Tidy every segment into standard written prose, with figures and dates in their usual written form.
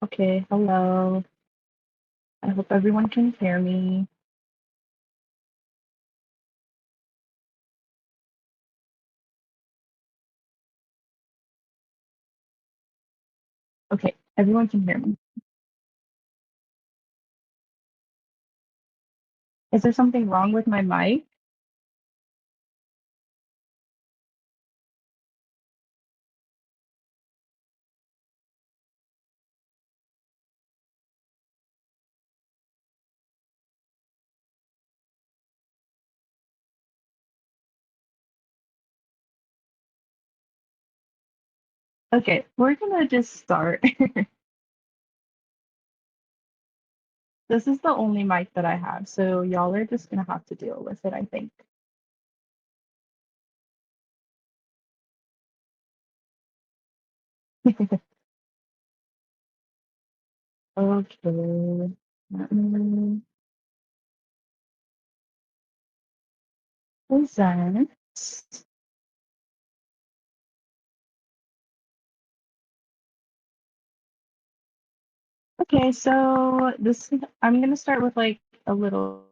Okay, hello. I hope everyone can hear me. Okay, everyone can hear me. Is there something wrong with my mic? Okay, we're gonna just start. This is the only mic that I have, so y'all are just gonna have to deal with it, I think. Okay. Let present. Okay, so I'm gonna start with like a little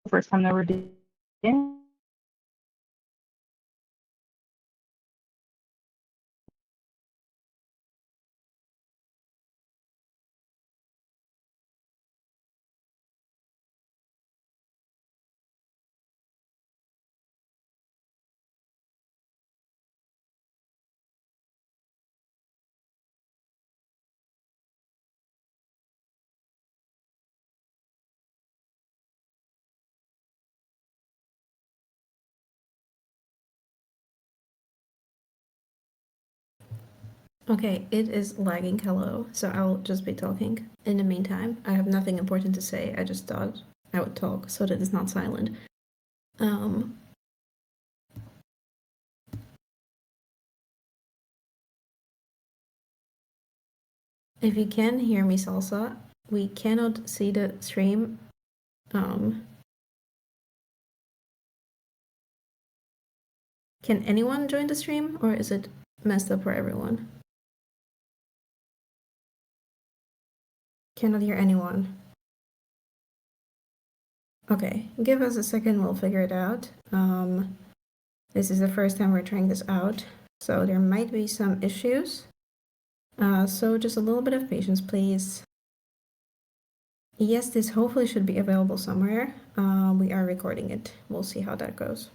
first time that we're doing. Okay, it is lagging hello, so I'll just be talking. In the meantime, I have nothing important to say. I just thought I would talk so that it's not silent. If you can hear me, Salsa, we cannot see the stream. Can anyone join the stream, or is it messed up for everyone? Cannot hear anyone. Okay, give us a second, we'll figure it out. This is the first time we're trying this out, so there might be some issues. So just a little bit of patience, please. Yes, this hopefully should be available somewhere. We are recording it. We'll see how that goes.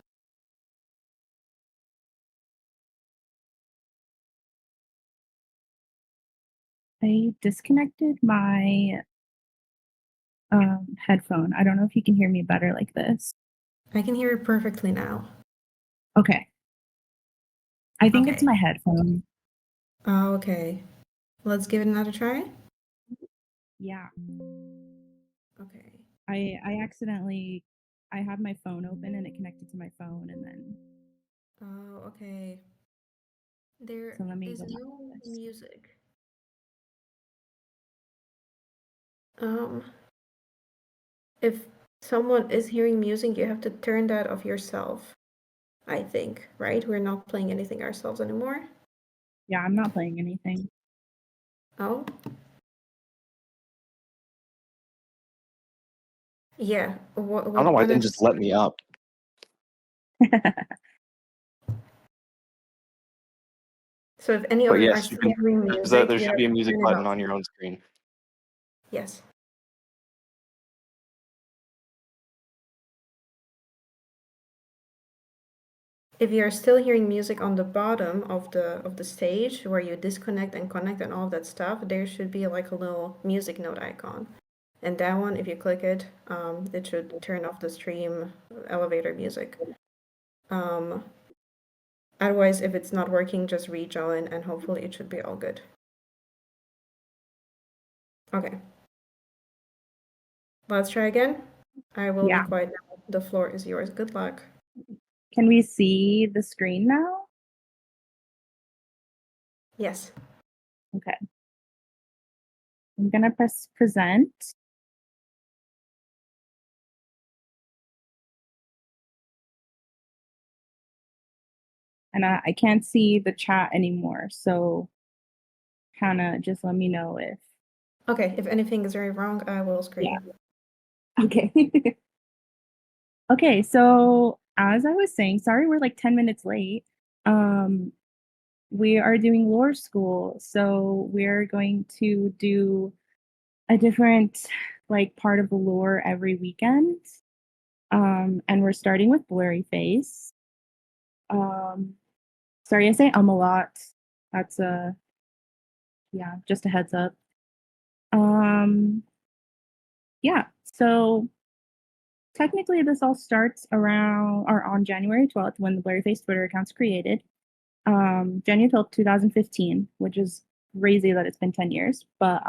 I disconnected my headphone. I don't know if you can hear me better like this. I can hear you perfectly now. Okay. I think it's Okay. my headphone. Okay. Let's give it another try. Yeah. Okay. I accidentally I had my phone open and it connected to my phone and then Oh, okay. There so let me is go back no to this. music. If someone is hearing music, you have to turn that off yourself, I think, right? We're not playing anything ourselves anymore. Yeah, I'm not playing anything. Oh? Yeah. I don't know why it didn't just let me up. So if any But of you are yes, still hearing music, there you should have be a to music turn it button off. on your own screen. Yes. If you are still hearing music on the bottom of the stage where you disconnect and connect and all of that stuff, there should be like a little music note icon. And that one, if you click it, it should turn off the stream elevator music. Otherwise, if it's not working, just rejoin and hopefully it should be all good. Okay. Let's try again. I will be quiet now. The floor is yours. Good luck. Can we see the screen now? Yes. Okay. I'm gonna press present. And I can't see the chat anymore. So kind of just let me know if. Okay, if anything is very wrong, I will scream. Yeah. Okay. Okay, so as I was saying, sorry we're like 10 minutes late. We are doing lore school, so we're going to do a different like part of the lore every weekend. And we're starting with Blurryface. Sorry, I say a lot. That's yeah, just a heads up. Yeah, so technically this all starts around or on January 12th when the Blurryface Twitter account's created. January 12th, 2015, which is crazy that it's been 10 years. But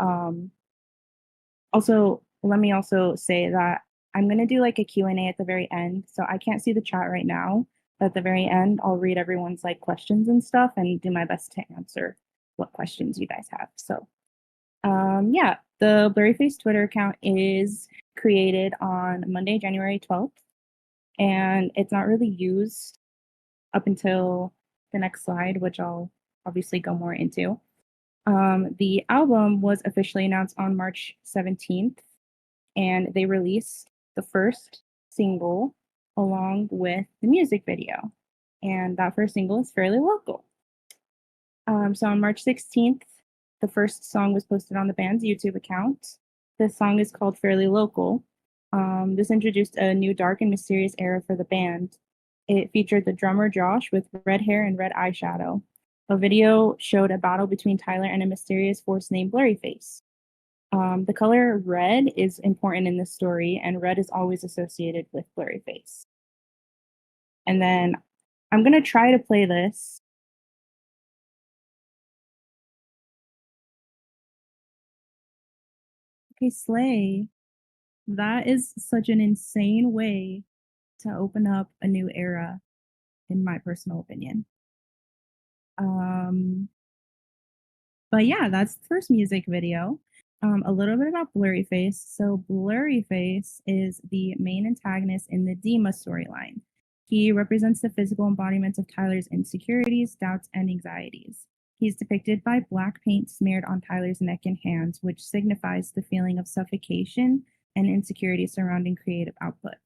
also, let me also say that I'm going to do like a Q&A at the very end. So I can't see the chat right now. But at the very end, I'll read everyone's like questions and stuff and do my best to answer what questions you guys have. So yeah, the Blurryface Twitter account is created on Monday, January 12th. And it's not really used up until the next slide, which I'll obviously go more into. The album was officially announced on March 17th, and they released the first single along with the music video. And that first single is Fairly Local. So on March 16th, the first song was posted on the band's YouTube account. This song is called Fairly Local. This introduced a new dark and mysterious era for the band. It featured the drummer Josh with red hair and red eyeshadow. A video showed a battle between Tyler and a mysterious force named Blurryface. The color red is important in this story, and red is always associated with Blurryface. And then I'm going to try to play this. Okay, Slay. That is such an insane way to open up a new era, in my personal opinion. But yeah, that's the first music video. A little bit about Blurryface. So Blurryface is the main antagonist in the Dema storyline. He represents the physical embodiment of Tyler's insecurities, doubts, and anxieties. He's depicted by black paint smeared on Tyler's neck and hands, which signifies the feeling of suffocation and insecurity surrounding creative output.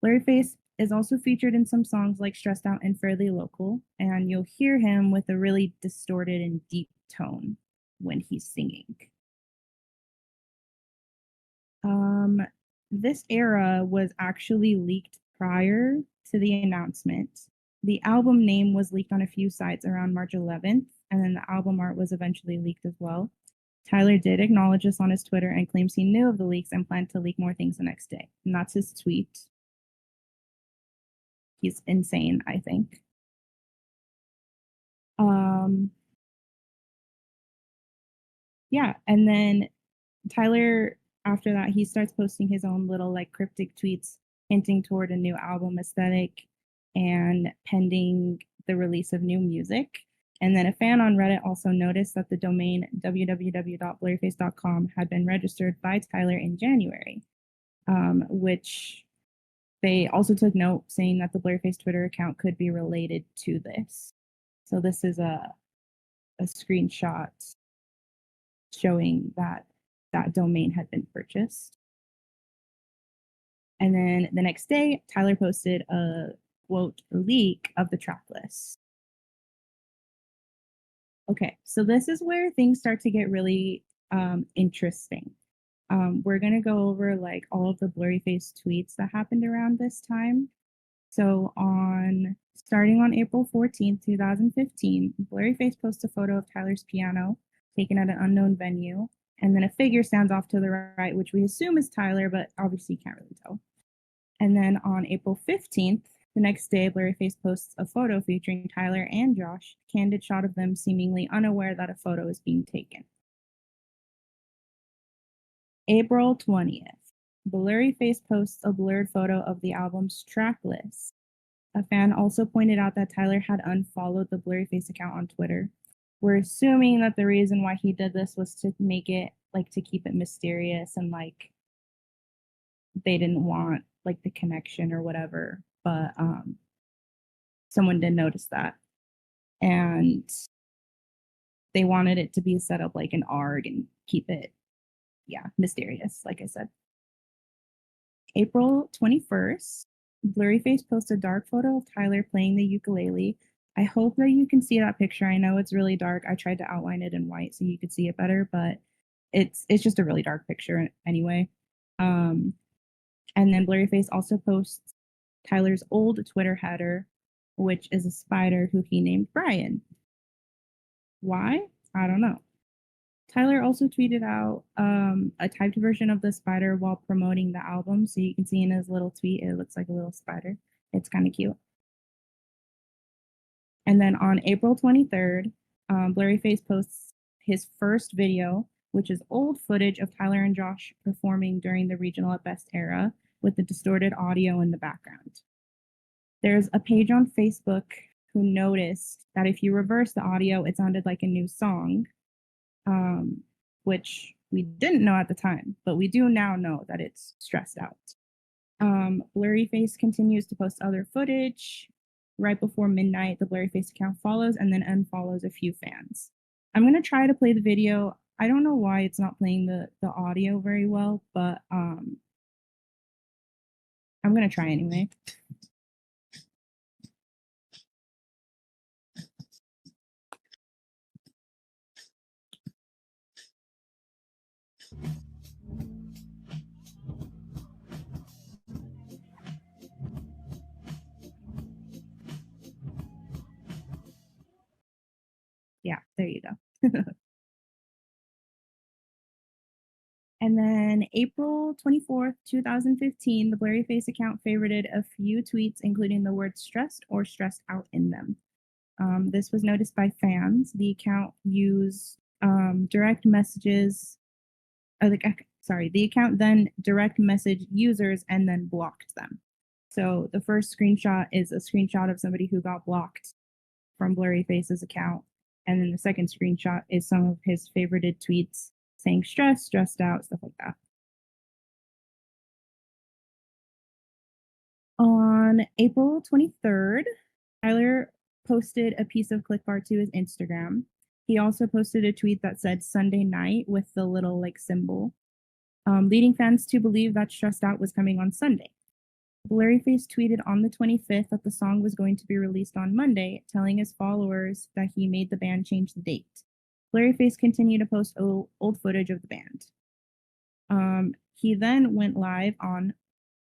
Blurryface is also featured in some songs like Stressed Out and Fairly Local, and you'll hear him with a really distorted and deep tone when he's singing. This era was actually leaked prior to the announcement. The album name was leaked on a few sites around March 11th, and then the album art was eventually leaked as well. Tyler did acknowledge this on his Twitter and claims he knew of the leaks and planned to leak more things the next day. And that's his tweet. He's insane, I think. Yeah, and then Tyler, after that, he starts posting his own little like cryptic tweets hinting toward a new album aesthetic and pending the release of new music. And then a fan on Reddit also noticed that the domain www.blurryface.com had been registered by Tyler in January, which they also took note saying that the Blurryface Twitter account could be related to this. So this is a screenshot showing that that domain had been purchased. And then the next day, Tyler posted a quote leak of the track list. Okay, so this is where things start to get really interesting. We're gonna go over like all of the Blurryface tweets that happened around this time. So starting on April 14th, 2015, Blurryface posts a photo of Tyler's piano taken at an unknown venue, and then a figure stands off to the right, which we assume is Tyler, but obviously can't really tell. And then on April 15th, the next day, Blurryface posts a photo featuring Tyler and Josh, a candid shot of them seemingly unaware that a photo is being taken. April 20th, Blurryface posts a blurred photo of the album's track list. A fan also pointed out that Tyler had unfollowed the Blurryface account on Twitter. We're assuming that the reason why he did this was to make it, like, to keep it mysterious and, like, they didn't want, like, the connection or whatever. But someone did notice that. And they wanted it to be set up like an ARG and keep it, yeah, mysterious, like I said. April 21st, Blurryface posts a dark photo of Tyler playing the ukulele. I hope that you can see that picture. I know it's really dark. I tried to outline it in white so you could see it better, but it's just a really dark picture anyway. And then Blurryface also posts Tyler's old Twitter header, which is a spider who he named Brian. Why? I don't know. Tyler also tweeted out a typed version of the spider while promoting the album. So you can see in his little tweet, it looks like a little spider. It's kind of cute. And then on April 23rd, Blurryface posts his first video, which is old footage of Tyler and Josh performing during the Regional at Best era with the distorted audio in the background. There's a page on Facebook who noticed that if you reverse the audio, it sounded like a new song, which we didn't know at the time, but we do now know that it's Stressed Out. Blurryface continues to post other footage. Right before midnight, the Blurryface account follows and then unfollows a few fans. I'm going to try to play the video. I don't know why it's not playing the audio very well, but I'm going to try anyway. Yeah, there you go. And then April 24th, 2015, the Blurryface account favorited a few tweets, including the word stressed or stressed out in them. This was noticed by fans. The account used direct messages. The account then direct messaged users and then blocked them. So the first screenshot is a screenshot of somebody who got blocked from Blurryface's account. And then the second screenshot is some of his favorited tweets saying stressed, stressed out, stuff like that. On April 23rd, Tyler posted a piece of clip art to his Instagram. He also posted a tweet that said Sunday night with the little like symbol, leading fans to believe that Stressed Out was coming on Sunday. Blurryface tweeted on the 25th that the song was going to be released on Monday, telling his followers that he made the band change the date. Blurryface continued to post old footage of the band. He then went live on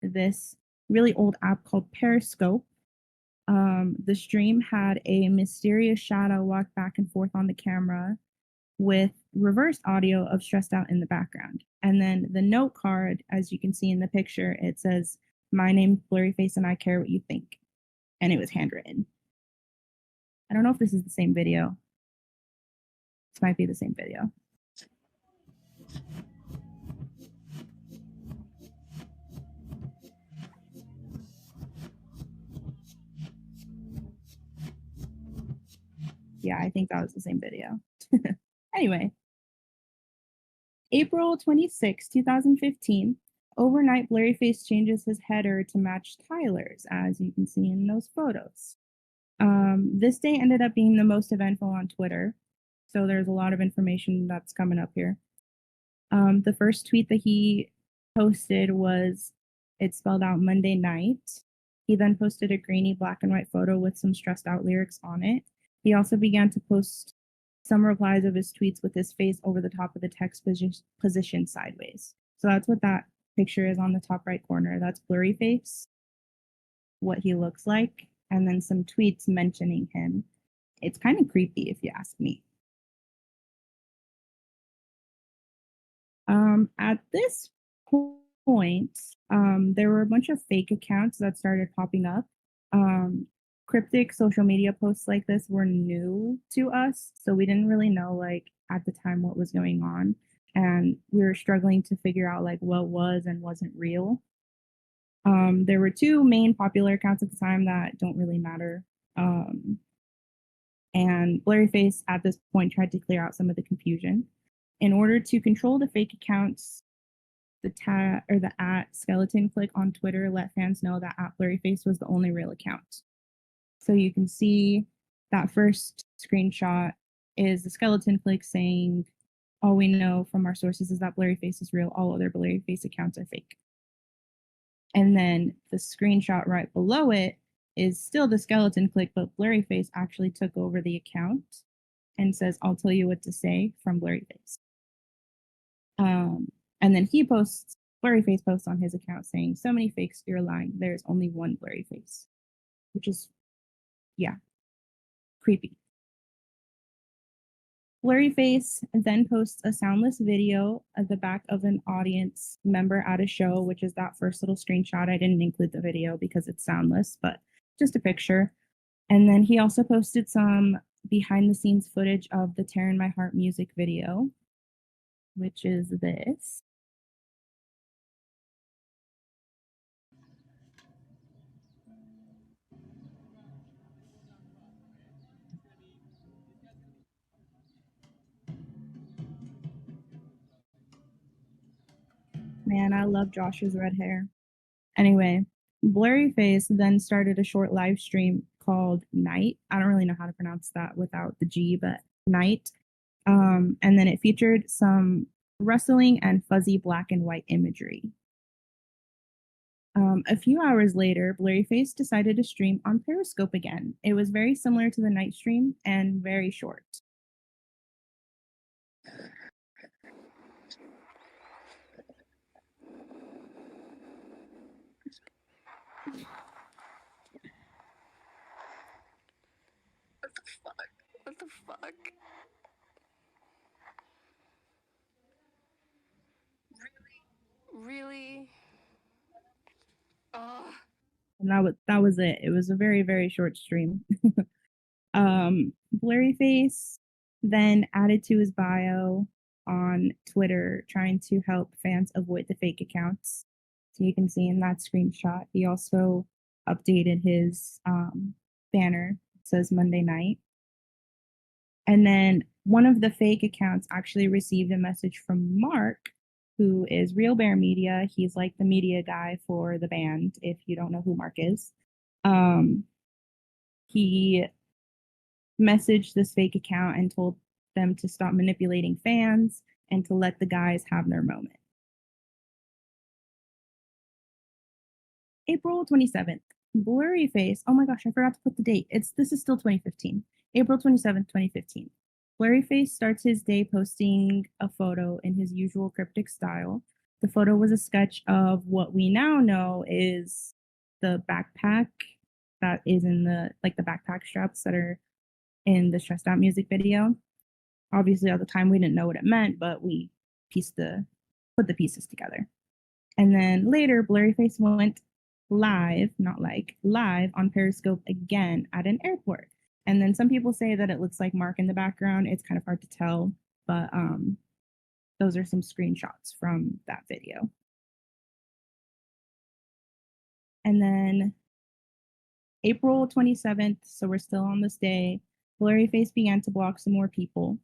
this really old app called Periscope. The stream had a mysterious shadow walk back and forth on the camera with reversed audio of Stressed Out in the background. And then the note card, as you can see in the picture, it says, "My name's Blurryface and I care what you think." And it was handwritten. I don't know if this is the same video. This might be the same video. Yeah, I think that was the same video. Anyway, April 26, 2015, overnight Blurryface changes his header to match Tyler's, as you can see in those photos. This day ended up being the most eventful on Twitter, so there's a lot of information that's coming up here. The first tweet that he posted was, it spelled out Monday night. He then posted a grainy black and white photo with some stressed out lyrics on it. He also began to post some replies of his tweets with his face over the top of the text position sideways. So that's what that picture is on the top right corner. That's Blurryface, what he looks like, and then some tweets mentioning him. It's kind of creepy if you ask me. At this point, there were a bunch of fake accounts that started popping up. Cryptic social media posts like this were new to us, so we didn't really know like at the time what was going on, and we were struggling to figure out like what was and wasn't real. There were two main popular accounts at the time that don't really matter, and Blurryface at this point tried to clear out some of the confusion. In order to control the fake accounts, the at skeleton click on Twitter let fans know that at Blurryface was the only real account. So you can see that first screenshot is the skeleton Clique saying, all we know from our sources is that Blurryface is real. All other Blurryface accounts are fake. And then the screenshot right below it is still the skeleton Clique, but Blurryface actually took over the account and says, I'll tell you what to say from Blurryface. And then Blurryface posts on his account saying, so many fakes, you're lying. There's only one Blurryface, which is, yeah, creepy. Blurryface then posts a soundless video at the back of an audience member at a show, which is that first little screenshot. I didn't include the video because it's soundless, but just a picture. And then he also posted some behind the scenes footage of the Tear in My Heart music video, which is this. Man, I love Josh's red hair. Anyway, Blurryface then started a short live stream called Night. I don't really know how to pronounce that without the G, but Night. And then it featured some rustling and fuzzy black and white imagery. A few hours later, Blurryface decided to stream on Periscope again. It was very similar to the night stream and very short. What the fuck? Really? And that was it. It was a very, very short stream. Blurryface then added to his bio on Twitter, trying to help fans avoid the fake accounts. So you can see in that screenshot, he also updated his banner. It says Monday night. And then one of the fake accounts actually received a message from Mark, who is Real Bear Media. He's like the media guy for the band, if you don't know who Mark is. He messaged this fake account and told them to stop manipulating fans and to let the guys have their moment. April 27th, Blurryface. Oh my gosh, I forgot to put the date. This is still 2015. April 27th, 2015. Blurryface starts his day posting a photo in his usual cryptic style. The photo was a sketch of what we now know is the backpack that is in the backpack straps that are in the Stressed Out music video. Obviously, at the time we didn't know what it meant, but we put the pieces together. And then later, Blurryface went live on Periscope again at an airport. And then some people say that it looks like Mark in the background. It's kind of hard to tell, but those are some screenshots from that video. And then April 27th, so we're still on this day, Blurryface began to block some more people.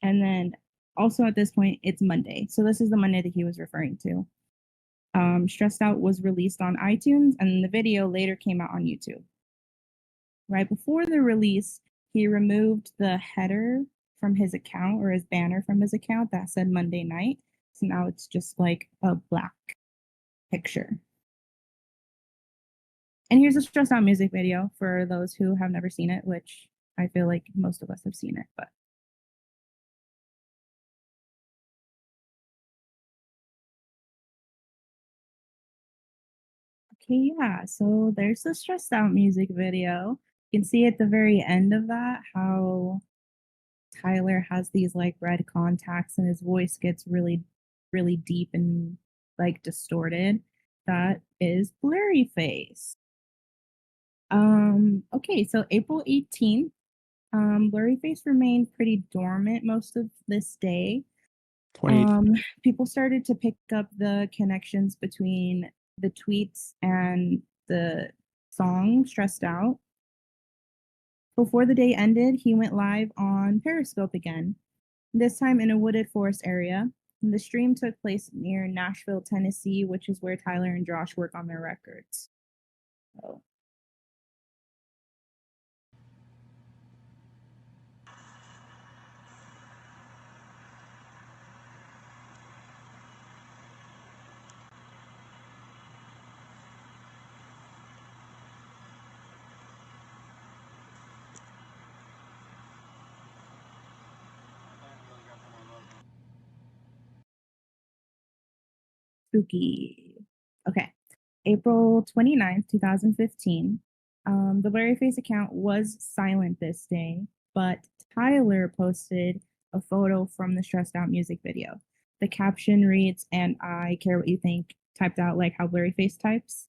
And then also at this point, it's Monday. So this is the Monday that he was referring to. Stressed Out was released on iTunes, and the video later came out on YouTube. Right before the release, he removed the header from his account, or his banner from his account that said Monday night. So now it's just like a black picture. And here's a Stressed Out music video for those who have never seen it, which I feel like most of us have seen it, but. Okay, yeah, so there's the Stressed Out music video. You can see at the very end of that how Tyler has these like red contacts and his voice gets really, really deep and like distorted. That is Blurryface. Okay, so April 18th, Blurryface remained pretty dormant most of this day. People started to pick up the connections between the tweets and the song Stressed Out. Before the day ended, he went live on Periscope again, this time in a wooded forest area. And the stream took place near Nashville, Tennessee, which is where Tyler and Josh work on their records. So. spooky. Okay. April 29th, 2015. The Blurryface account was silent this day, but Tyler posted a photo from the Stressed Out music video. The caption reads, "And I care what you think," typed out like how Blurryface types.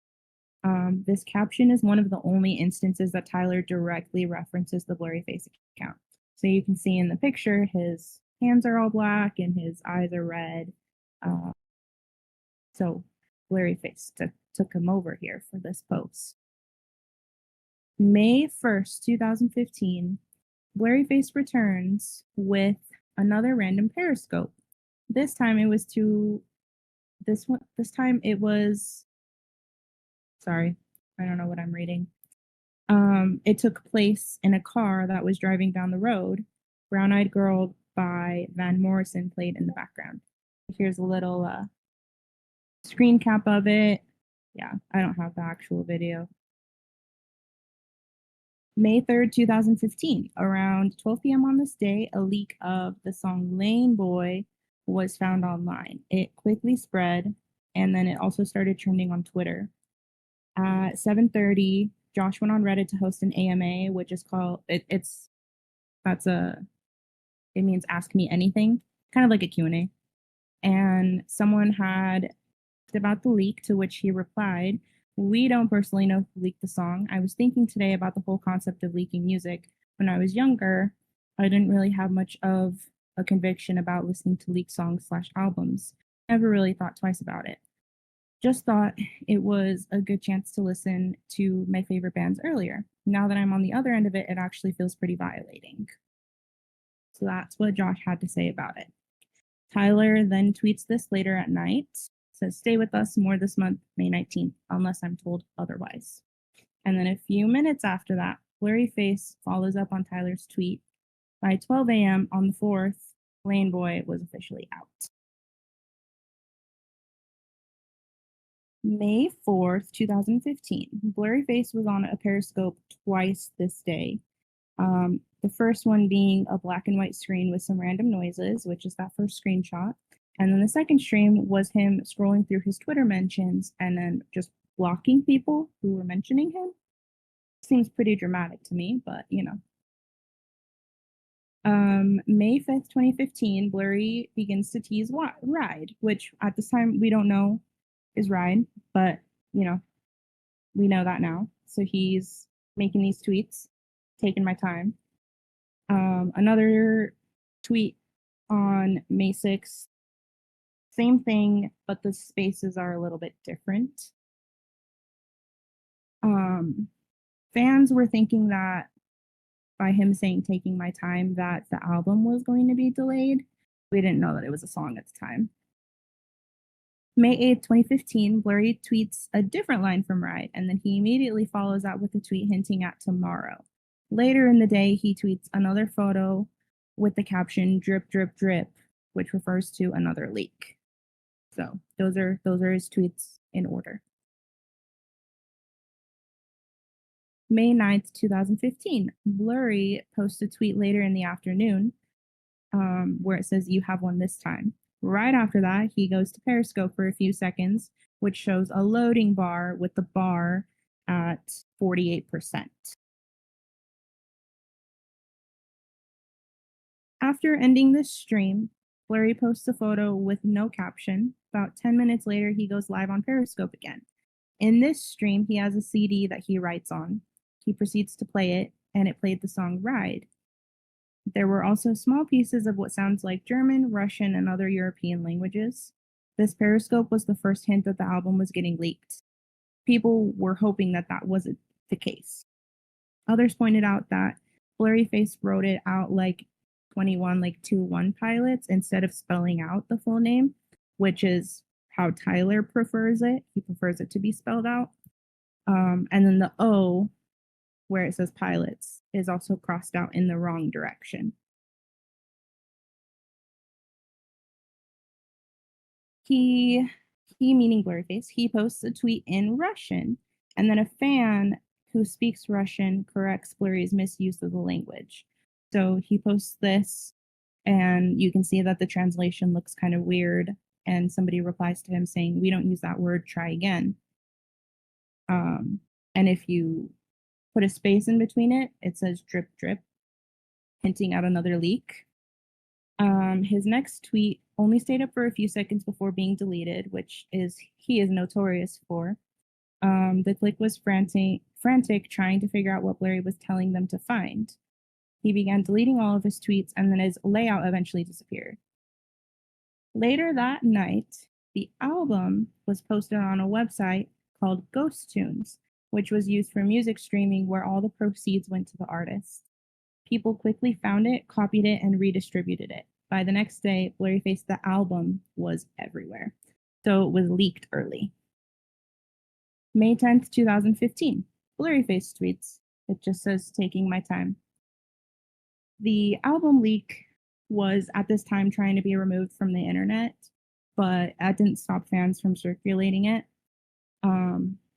This caption is one of the only instances that Tyler directly references the Blurryface account. So you can see in the picture, his hands are all black and his eyes are red. So Blurryface took him over here for this post. May 1st, 2015, Blurryface returns with another random Periscope. This time it was sorry, I don't know what I'm reading. It took place in a car that was driving down the road. Brown Eyed Girl by Van Morrison played in the background. Here's a little screen cap of it. Yeah, I don't have the actual video. May 3rd, 2015, around 12 p.m. on this day, a leak of the song Lane Boy was found online. It quickly spread, and then it also started trending on Twitter. At 7:30, Josh went on Reddit to host an AMA, which is called, it means ask me anything, kind of like a Q&A. And someone had asked about the leak, to which he replied, "We don't personally know who leaked the song. I was thinking today about the whole concept of leaking music. When I was younger, I didn't really have much of a conviction about listening to leaked songs / albums. Never really thought twice about it. Just thought it was a good chance to listen to my favorite bands earlier. Now that I'm on the other end of it, it actually feels pretty violating." So that's what Josh had to say about it. Tyler then tweets this later at night. Says, "Stay with us more this month, May 19th, unless I'm told otherwise." And then a few minutes after that, Blurryface follows up on Tyler's tweet. By 12 a.m. on the 4th, Lane Boy was officially out. May 4th, 2015, Blurryface was on a Periscope twice this day. The first one being a black and white screen with some random noises, which is that first screenshot. And then the second stream was him scrolling through his Twitter mentions and then just blocking people who were mentioning him. Seems pretty dramatic to me, but you know. May 5th, 2015, Blurry begins to tease Ride, which at this time we don't know is Ride, but you know, we know that now. So he's making these tweets, taking my time. Another tweet on May 6th, same thing, but the spaces are a little bit different. Fans were thinking that by him saying "taking my time," that the album was going to be delayed. We didn't know that it was a song at the time. May 8th, 2015, Blurry tweets a different line from Ride, and then he immediately follows that with a tweet hinting at tomorrow. Later in the day, he tweets another photo with the caption "drip, drip, drip," which refers to another leak. So those are his tweets in order. May 9th, 2015, Blurry posts a tweet later in the afternoon where it says, "You have one this time." Right after that, he goes to Periscope for a few seconds, which shows a loading bar with the bar at 48%. After ending this stream, Blurry posts a photo with no caption. About 10 minutes later, he goes live on Periscope again. In this stream, he has a CD that he writes on. He proceeds to play it, and it played the song Ride. There were also small pieces of what sounds like German, Russian, and other European languages. This Periscope was the first hint that the album was getting leaked. People were hoping that that wasn't the case. Others pointed out that Blurryface wrote it out like 21, like 2-1 pilots instead of spelling out the full name, which is how Tyler prefers it. He prefers it to be spelled out. And then the O, where it says pilots, is also crossed out in the wrong direction. He meaning Blurryface, he posts a tweet in Russian, and then a fan who speaks Russian corrects Blurry's misuse of the language. So he posts this, and you can see that the translation looks kind of weird, and somebody replies to him saying, "We don't use that word, try again." And if you put a space in between it, it says drip drip, hinting at another leak. His next tweet only stayed up for a few seconds before being deleted, which he is notorious for. The Clique was frantic trying to figure out what Blurry was telling them to find. He began deleting all of his tweets, and then his layout eventually disappeared. Later that night, the album was posted on a website called Ghost Tunes, which was used for music streaming where all the proceeds went to the artist. People quickly found it, copied it, and redistributed it. By the next day, Blurryface, the album, was everywhere. So it was leaked early. May 10th, 2015. Blurryface tweets. It just says, "Taking my time." The album leak was at this time trying to be removed from the internet, but that didn't stop fans from circulating it.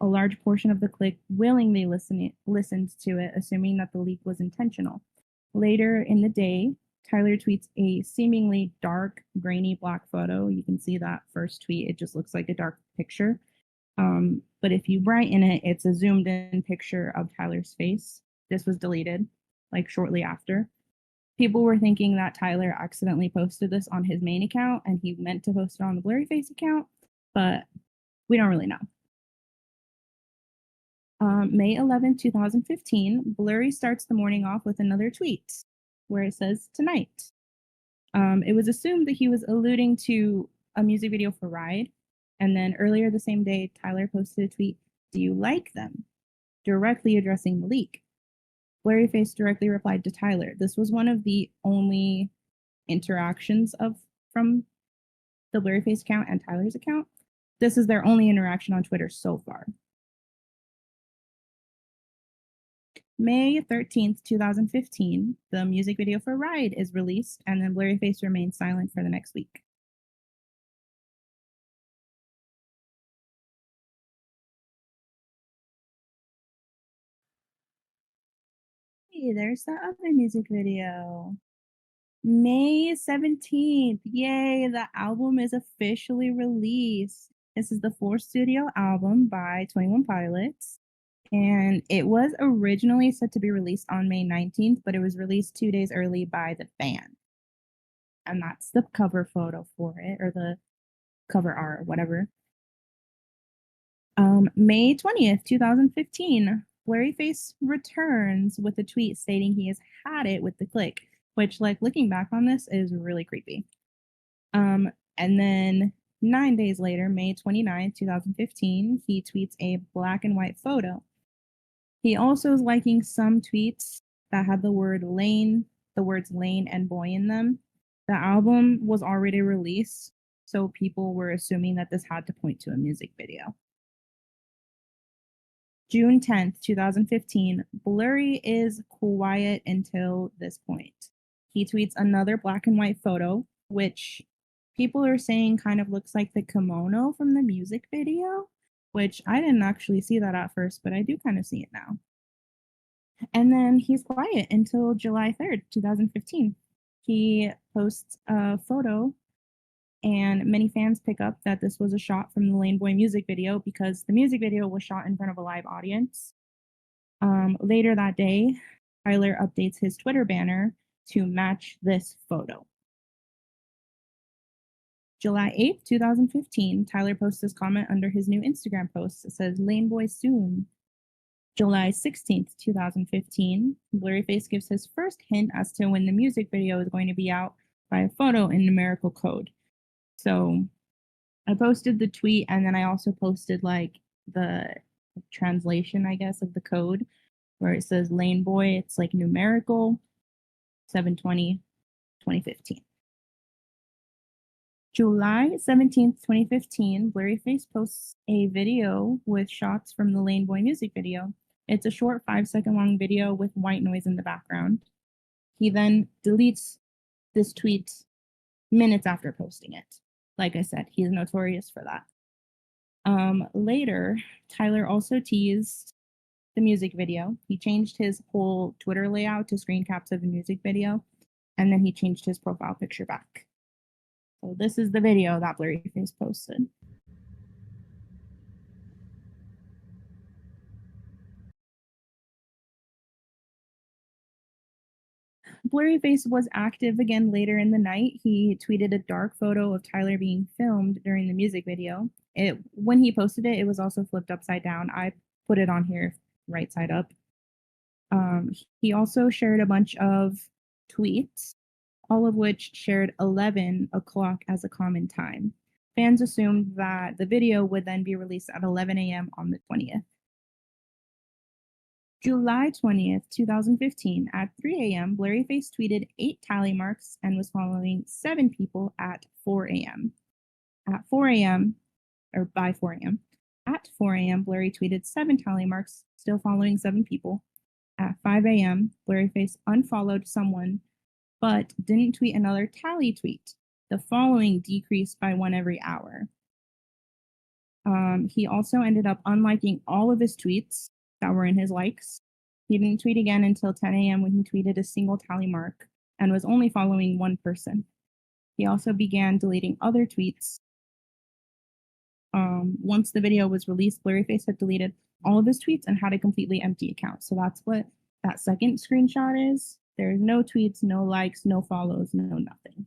A large portion of the Clique willingly listened to it, assuming that the leak was intentional. Later in the day, Tyler tweets a seemingly dark, grainy black photo. You can see that first tweet, it just looks like a dark picture. But if you brighten it, it's a zoomed in picture of Tyler's face. This was deleted like shortly after. People were thinking that Tyler accidentally posted this on his main account and he meant to post it on the Blurryface account, but we don't really know. May 11, 2015, Blurry starts the morning off with another tweet where it says, "Tonight." It was assumed that he was alluding to a music video for Ride. And then earlier the same day, Tyler posted a tweet, "Do you like them?" directly addressing the leak. Blurryface directly replied to Tyler. This was one of the only interactions from the Blurryface account and Tyler's account. This is their only interaction on Twitter so far. May 13th, 2015, the music video for Ride is released, and then Blurryface remains silent for the next week. Hey, there's that other music video. May 17th, yay, the album is officially released. This is the fourth studio album by 21 Pilots. And it was originally set to be released on May 19th, but it was released 2 days early by the band. And that's the cover photo for it, or the cover art, or whatever. May 20th, 2015, Blurryface returns with a tweet stating he has had it with the Clique, which, like, looking back on this is really creepy. And then 9 days later, May 29th, 2015, he tweets a black and white photo. He also is liking some tweets that had the words Lane and boy in them. The album was already released, so people were assuming that this had to point to a music video. June 10th, 2015, Blurry is quiet until this point. He tweets another black and white photo, which people are saying kind of looks like the kimono from the music video, which I didn't actually see that at first, but I do kind of see it now. And then he's quiet until July 3rd, 2015. He posts a photo, and many fans pick up that this was a shot from the Lane Boy music video because the music video was shot in front of a live audience. Later that day, Tyler updates his Twitter banner to match this photo. July 8th, 2015, Tyler posts this comment under his new Instagram post. It says, "Lane Boy soon." July 16th, 2015, Blurryface gives his first hint as to when the music video is going to be out by a photo in numerical code. So I posted the tweet, and then I also posted like the translation, I guess, of the code where it says Lane Boy. It's like numerical 7/20/2015. July 17th, 2015, Blurryface posts a video with shots from the Lane Boy music video. It's a short 5-second long video with white noise in the background. He then deletes this tweet minutes after posting it. Like I said, he's notorious for that. Later, Tyler also teased the music video. He changed his whole Twitter layout to screen caps of the music video, and then he changed his profile picture back. So this is the video that Blurryface posted. Blurryface was active again later in the night. He tweeted a dark photo of Tyler being filmed during the music video. When he posted it, it was also flipped upside down. I put it on here right side up. He also shared a bunch of tweets, all of which shared 11 o'clock as a common time. Fans assumed that the video would then be released at 11 a.m. on the 20th. July 20th, 2015, at 3 a.m., Blurryface tweeted 8 tally marks and was following 7 people at 4 a.m. At 4 a.m., or by 4 a.m., at 4 a.m., Blurry tweeted 7 tally marks, still following 7 people. At 5 a.m., Blurryface unfollowed someone, but didn't tweet another tally tweet. The following decreased by 1 every hour. He also ended up unliking all of his tweets that were in his likes. He didn't tweet again until 10 a.m. when he tweeted a single tally mark and was only following 1 person. He also began deleting other tweets. Once the video was released, Blurryface had deleted all of his tweets and had a completely empty account. So that's what that second screenshot is. There's no tweets, no likes, no follows, no nothing.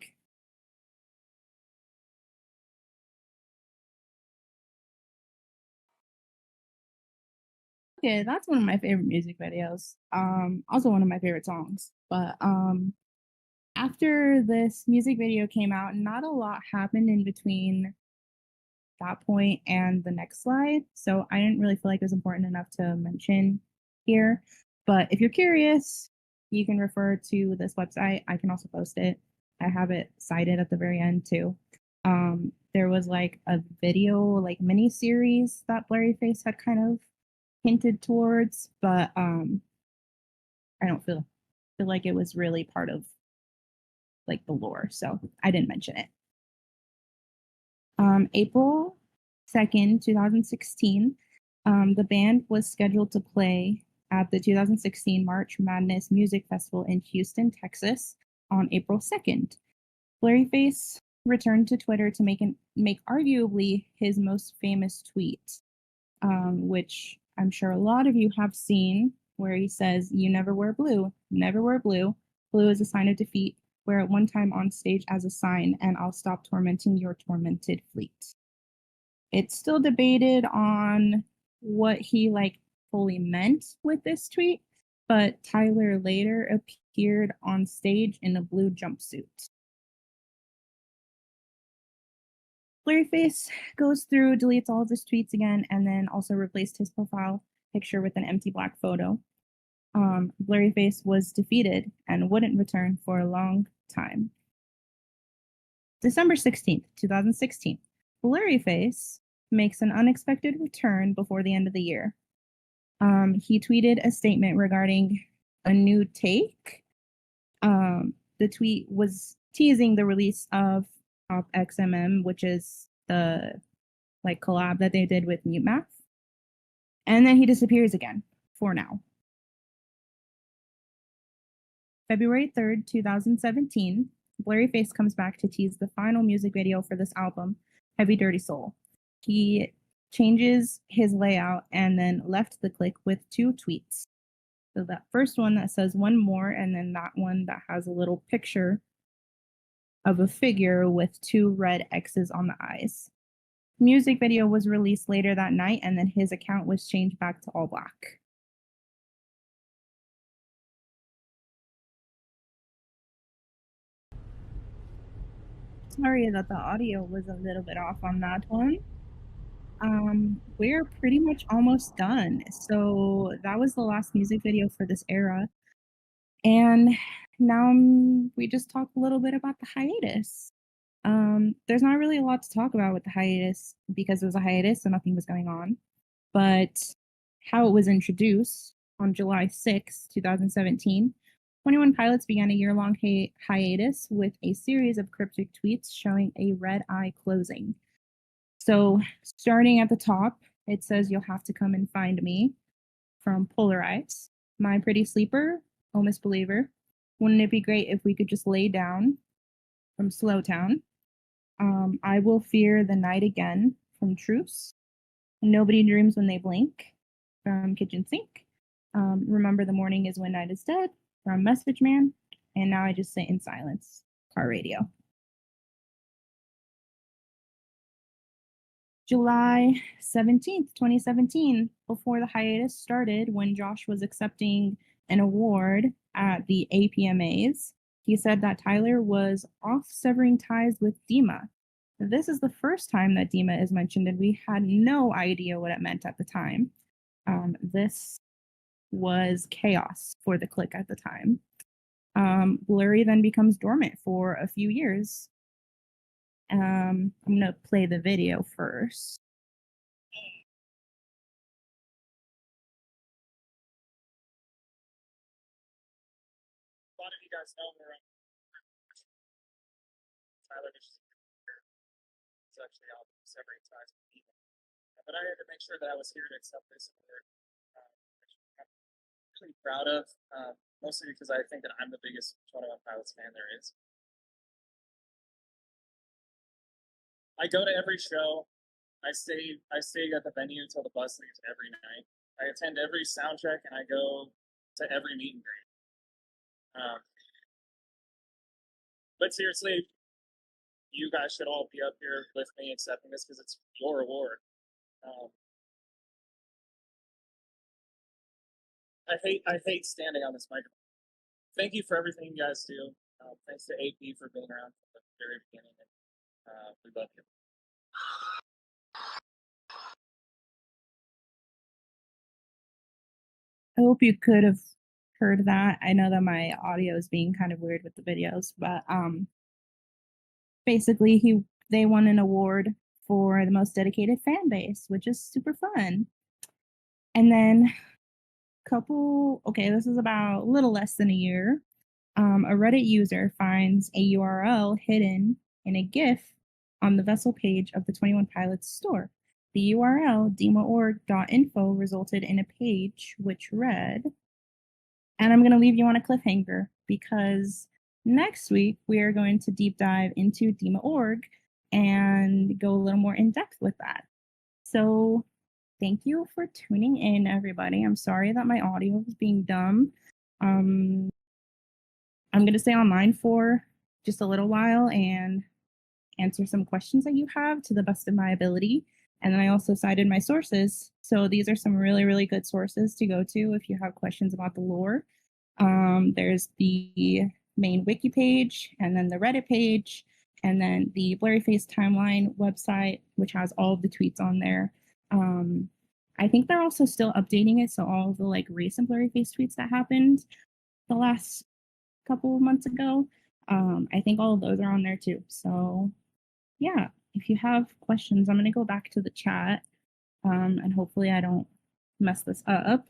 Okay, that's one of my favorite music videos. Also one of my favorite songs. But after this music video came out, not a lot happened in between that point and the next slide. So I didn't really feel like it was important enough to mention here. But if you're curious, you can refer to this website. I can also post it. I have it cited at the very end too. There was like a video, like mini series that Blurryface had kind of hinted towards, but I don't feel like it was really part of like the lore, so I didn't mention it. April 2nd, 2016, the band was scheduled to play at the 2016 March Madness Music Festival in Houston, Texas on April 2nd. Blurryface returned to Twitter to make arguably his most famous tweet, which I'm sure a lot of you have seen, where he says, "You never wear blue, never wear blue. Blue is a sign of defeat. Wear it one time on stage as a sign, and I'll stop tormenting your tormented fleet." It's still debated on what he like fully meant with this tweet, but Tyler later appeared on stage in a blue jumpsuit. Blurryface goes through, deletes all of his tweets again, and then also replaced his profile picture with an empty black photo. Blurryface was defeated and wouldn't return for a long time. December 16th, 2016, Blurryface makes an unexpected return before the end of the year. He tweeted a statement regarding a new take. The tweet was teasing the release of Pop XMM, which is the like collab that they did with Mute Math. And then he disappears again for now. February 3rd, 2017, Blurryface comes back to tease the final music video for this album, Heavy Dirty Soul. He changes his layout and then left the Clique with 2 tweets. So that first one that says "one more," and then that one that has a little picture of a figure with 2 red X's on the eyes. The music video was released later that night, and then his account was changed back to all black. Sorry that the audio was a little bit off on that one. We're pretty much almost done. So that was the last music video for this era. And now we just talk a little bit about the hiatus. There's not really a lot to talk about with the hiatus because it was a hiatus, so nothing was going on. But how it was introduced on July 6, 2017, 21 Pilots began a year-long hiatus with a series of cryptic tweets showing a red eye closing. So starting at the top, it says, "You'll have to come and find me," from Polarize. "My Pretty Sleeper," "Oh Misbeliever." "Wouldn't it be great if we could just lay down," from Slowtown. I will fear the night again from Truce. Nobody dreams when they blink from Kitchen Sink. Remember the morning is when night is dead from Message Man. And now I just sit in silence. Car radio. July 17th, 2017, before the hiatus started, when Josh was accepting an award at the APMAs, he said that Tyler was off severing ties with Dema. This is the first time that Dema is mentioned, and we had no idea what it meant at the time. This was chaos for the Clique at the time. Blurry then becomes dormant for a few years. I'm gonna play the video first. A lot of you guys know where Tyler is actually out severing ties with me. But I had to make sure that I was here to accept this award. I'm really proud of, mostly because I think that I'm the biggest 21 Pilots fan there is. I go to every show. I stay at the venue until the bus leaves every night. I attend every sound check and I go to every meet and greet. But seriously, you guys should all be up here with me accepting this because it's your award. I hate standing on this microphone. Thank you for everything you guys do. Thanks to AP for being around from the very beginning. And, we love you. I hope you could have heard that. I know that my audio is being kind of weird with the videos, but basically they won an award for the most dedicated fan base, which is super fun. And then this is about a little less than a year. A Reddit user finds a URL hidden in a GIF on the vessel page of the 21 Pilots store. The URL, demaorg.info, resulted in a page which read, and I'm going to leave you on a cliffhanger because next week we are going to deep dive into Dema.org and go a little more in depth with that. So thank you for tuning in, everybody. I'm sorry that my audio is being dumb. I'm going to stay online for just a little while and answer some questions that you have to the best of my ability. And then I also cited my sources. So these are some really, really good sources to go to if you have questions about the lore. There's the main wiki page, and then the Reddit page, and then the Blurryface timeline website, which has all of the tweets on there. I think they're also still updating it, so all of the like recent Blurryface tweets that happened the last couple of months ago, I think all of those are on there too. So yeah, if you have questions, I'm going to go back to the chat, and hopefully I don't mess this up.